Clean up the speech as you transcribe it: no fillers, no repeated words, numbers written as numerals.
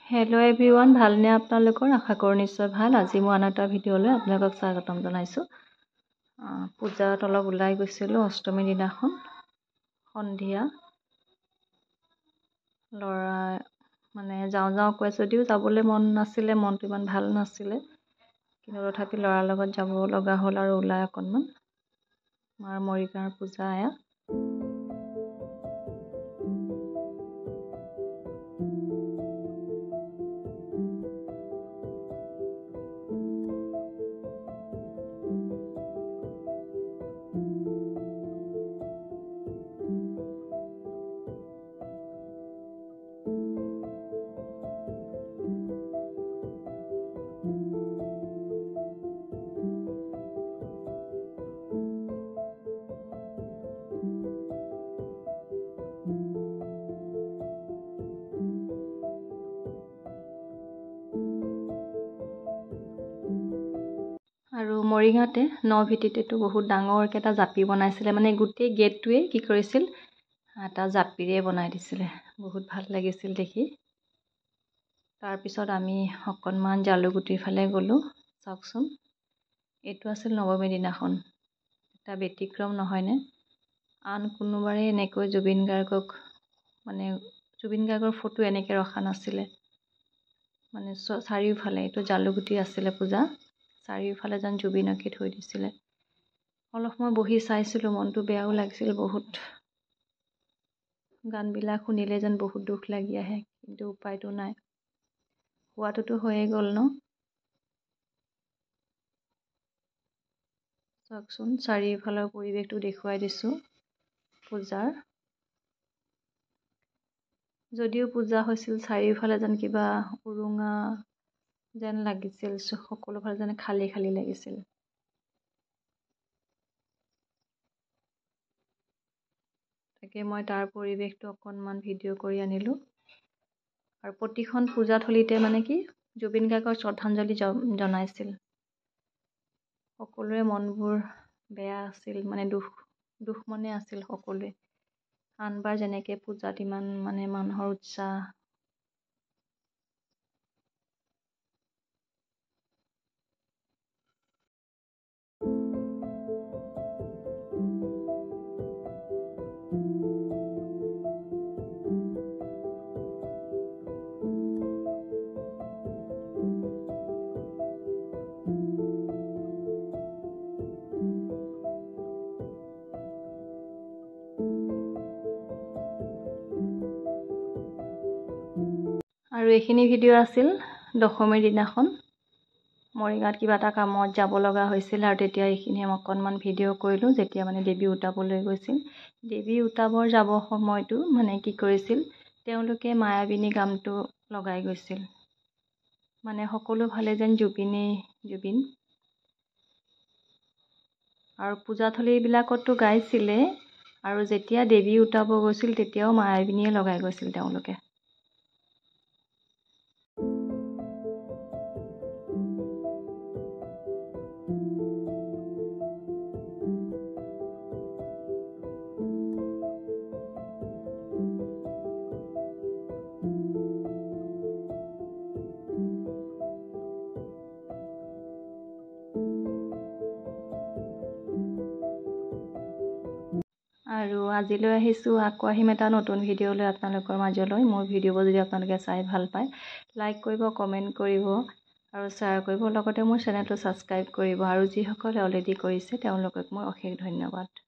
Hello' everyone, ভালনে আপোনালোকৰ? আশা কৰোঁ নিশ্চয় ভাল। আজি মই আন এটা ভিডিঅ'লৈ আপোনালোকক স্বাগতম জনাইছোঁ। পূজাত অলপ ওলাই গৈছিলোঁ অষ্টমীৰ দিনাখন সন্ধিয়া। ল'ৰা যাওঁ কৈ যদিও যাবলৈ মন নাছিলে, মনটো ইমান ভাল নাছিলে, কিন্তু তথাপি ল'ৰাৰ লগত যাব লগা হ'ল আৰু ওলাই অকণমান। আমাৰ মৰিগাঁৱৰ পূজা এয়া। আৰু মৰিগাঁৱতে নভিটিতেতো বহুত ডাঙৰকৈ এটা জাপি বনাইছিলে, গোটেই গেটটোৱে কি কৰিছিল, এটা জাপিৰে বনাই দিছিলে। বহুত ভাল লাগিছিল দেখি। তাৰপিছত আমি অকণমান জালুকুটিৰ ফালে গ'লোঁ। চাওকচোন, এইটো আছিল নৱমীৰ দিনাখন। এটা ব্যতিক্ৰম নহয়নে? আন কোনোবাৰে এনেকৈ জুবিন গাৰ্গৰ ফটো এনেকৈ ৰখা নাছিলে। চাৰিওফালে এইটো জালুকুটি আছিলে পূজা, চাৰিওফালে যেন জুবিনকে থৈ দিছিলে। অলপ সময় বহি চাইছিলোঁ, মনটো বেয়াও লাগিছিল বহুত। গানবিলাক শুনিলে যেন বহুত দুখ লাগি আহে, কিন্তু উপায়তো নাই। হোৱাটোতো হৈয়ে গ'ল ন। চাওকচোন, চাৰিওফালৰ পৰিৱেশটো দেখুৱাই দিছোঁ পূজাৰ। যদিও পূজা হৈছিল, চাৰিওফালে যেন কিবা উৰুঙা যেন লাগিছিল, সকলোফালে যেন খালী খালী লাগিছিল। তাকে মই তাৰ পৰিৱেশটো অকণমান ভিডিঅ' কৰি আনিলোঁ। আৰু প্ৰতিখন পূজাথলীতে জুবিন গাৰ্গক শ্ৰদ্ধাঞ্জলি জনাইছিল। সকলোৰে মনবোৰ বেয়া আছিল, দুখ মনে আছিল সকলোৱে। আনবাৰ যেনেকৈ পূজাত ইমান মানুহৰ উৎসাহ। আৰু এইখিনি ভিডিঅ' আছিল দশমীৰ দিনাখন। মৰিগাঁৱত কিবা এটা কামত যাব লগা হৈছিল, আৰু তেতিয়া এইখিনি অকণমান ভিডিঅ' কৰিলোঁ, যেতিয়া দেৱী উটাবলৈ গৈছিল। দেৱী উটাবৰ যাব সময়তো কি কৰিছিল, তেওঁলোকে মায়াবিনী গানটো লগাই গৈছিল। সকলো ফালে যেন জুবিন। আৰু পূজাথলীবিলাকতো গাইছিলে, আৰু যেতিয়া দেৱী উটাব গৈছিল তেতিয়াও মায়াবিনীয়ে লগাই গৈছিল তেওঁলোকে। আৰু আজিলৈ আহিছোঁ, আকৌ আহিম এটা নতুন ভিডিঅ' লৈ আপোনালোকৰ মাজলৈ। মোৰ ভিডিঅ'বোৰ যদি আপোনালোকে চাই ভাল পায়, লাইক কৰিব, কমেণ্ট কৰিব আৰু শ্বেয়াৰ কৰিব। লগতে মোৰ চেনেলটো ছাবস্ক্ৰাইব কৰিব। আৰু যিসকলে অলৰেডি কৰিছে তেওঁলোকক মই অশেষ ধন্যবাদ।